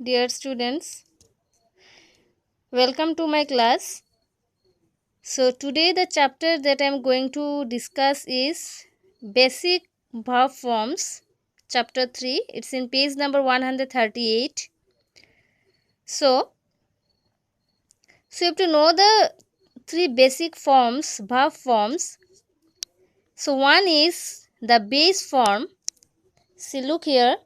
Dear students, welcome to my class. So today the chapter that I am going to discuss is basic verb forms, chapter 3. It's in page number 138. So you have to know the three basic forms, verb forms. So one is the base form. See, look here.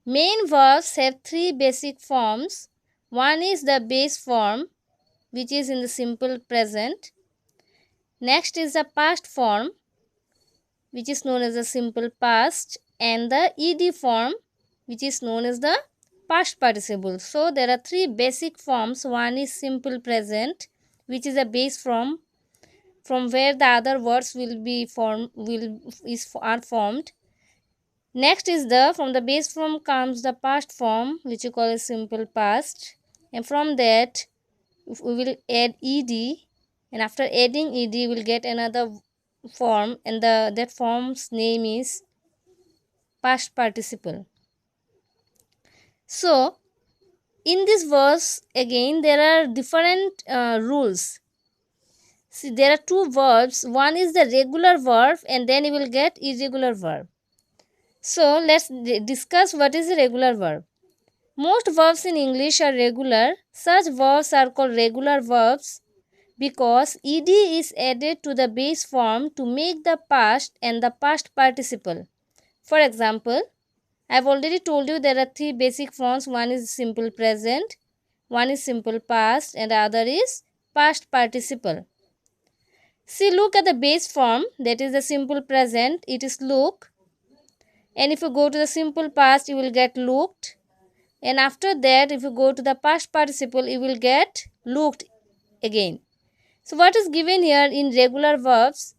Main verbs have three basic forms. One is the base form, which is in the simple present. Next is the past form, which is known as the simple past, and the ed form, which is known as the past participle. So there are three basic forms. One is simple present, which is a base form from where the other words are formed. Next is from the base form comes the past form, which you call a simple past, and from that we will add ed, and after adding ed we will get another form, and that form's name is past participle. So in this verse again there are different rules. See, there are two verbs. One is the regular verb, and then you will get irregular verb. So let's discuss what is a regular verb. Most verbs in English are regular. Such verbs are called regular verbs because ed is added to the base form to make the past and the past participle. For example, I have already told you there are three basic forms. One is simple present, one is simple past, and the other is past participle. See, look at the base form, that is the simple present. It is look, and if you go to the simple past you will get looked, and after that if you go to the past participle you will get looked again. So what is given here in regular verbs?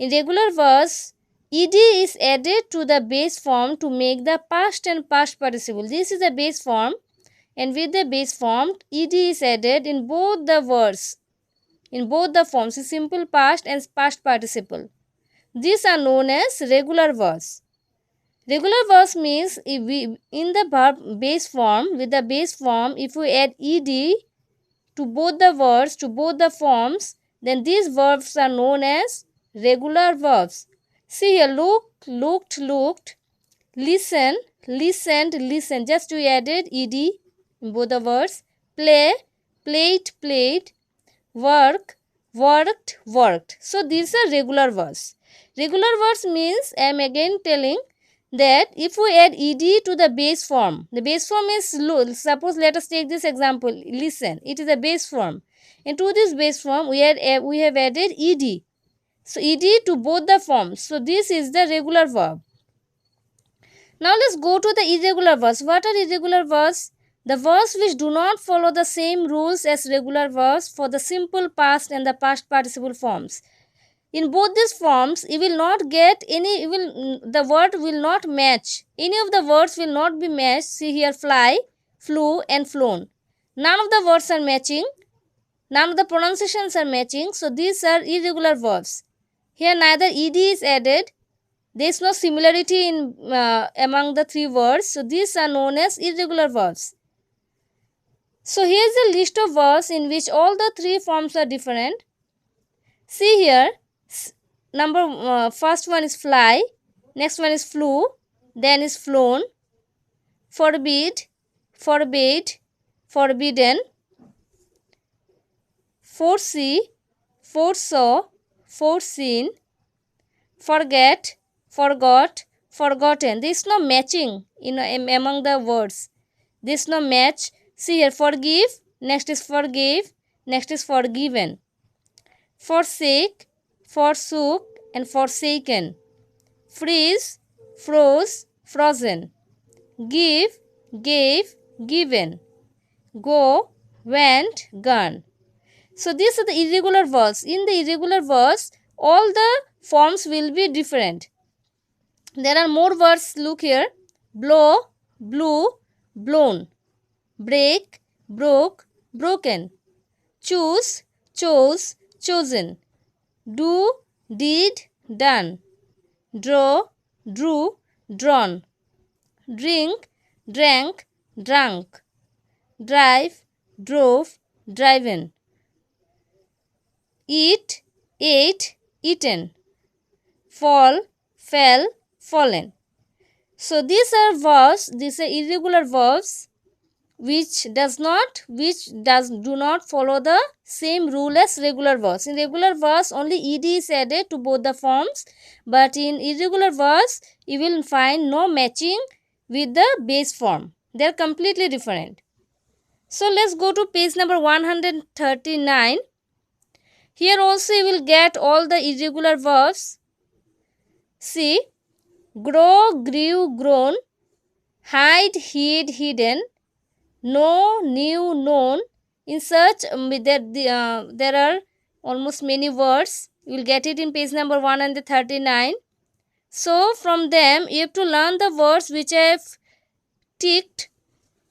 In regular verbs, ed is added to the base form to make the past and past participle. This is the base form, and with the base form ed is added in both the words, in both the forms, simple past and past participle. These are known as regular verbs. Regular verbs means if we in the verb base form, with the base form, if we add ed to both the words, to both the forms, then these verbs are known as regular verbs. See here, look, looked, looked, listen, listened, listened. Just we added ed in both the words. Play, played, played. Work, worked, worked. So these are regular verbs. Regular verbs means, I am again telling that if we add ed to the base form, the base form is, suppose let us take this example, listen, it is a base form, and to this base form we have added ed. So ed to both the forms. So this is the regular verb. Now let's go to the irregular verbs. What are irregular verbs? The verbs which do not follow the same rules as regular verbs for the simple past and the past participle forms. In both these forms, you will not get any, the word will not match. Any of the words will not be matched. See here, fly, flew, and flown. None of the words are matching. None of the pronunciations are matching. So these are irregular verbs. Here neither ed is added. There is no similarity in among the three words. So these are known as irregular verbs. So here is a list of verbs in which all the three forms are different. See here, first one is fly, next one is flew, then is flown, forbid, forbade, forbidden, foresee, foresaw, foreseen, forget, forgot, forgotten. There is no matching among the words. There is no match. See here, forgive, next is forgave, next is forgiven. Forsake, forsook, and forsaken. Freeze, froze, frozen. Give, gave, given. Go, went, gone. So these are the irregular verbs. In the irregular verbs, all the forms will be different. There are more words. Look here. Blow, blew, blown. Break, broke, broken. Choose, chose, chosen. Do, did, done. Draw, drew, drawn. Drink, drank, drunk, drive, drove, driven, eat, ate, eaten, fall, fell, fallen. So these are verbs, these are irregular verbs which do not follow the same rule as regular verbs. In regular verbs only ed is added to both the forms, but in irregular verbs you will find no matching with the base form. They are completely different. So let's go to page number 139. Here also you will get all the irregular verbs. See, grow, grew, grown, hide, hid, hidden, know, knew, known. In such there are almost many words. You will get it in page number 139. So from them you have to learn the words which I have ticked.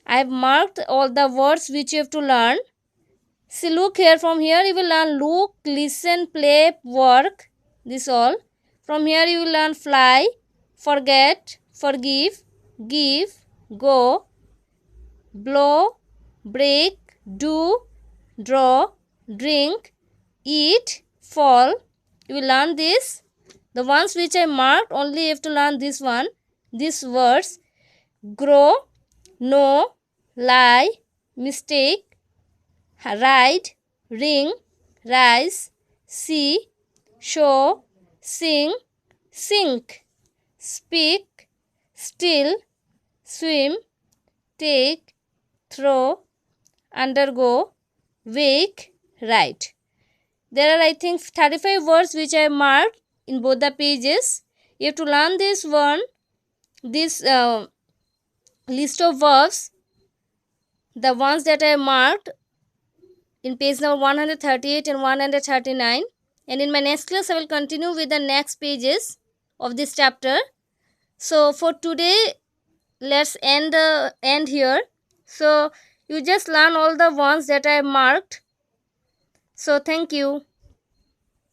I have marked all the words which you have to learn. See, look here. From here you will learn look, listen, play, work. This all. From here you will learn fly, forget, forgive, give, go, blow, break, do, draw, drink, eat, fall. You will learn this. The ones which I marked, only you have to learn this one. These words: grow, know, lie, mistake, ride, ring, rise, see, show, sing, sink, speak, still, swim, take, throw, undergo, wake, write. There are, I think, 35 words which I marked in both the pages. You have to learn this list of verbs, the ones that I marked in page number 138 and 139. And in my next class I will continue with the next pages of this chapter. So for today let's end here. So you just learn all the ones that I marked. So thank you.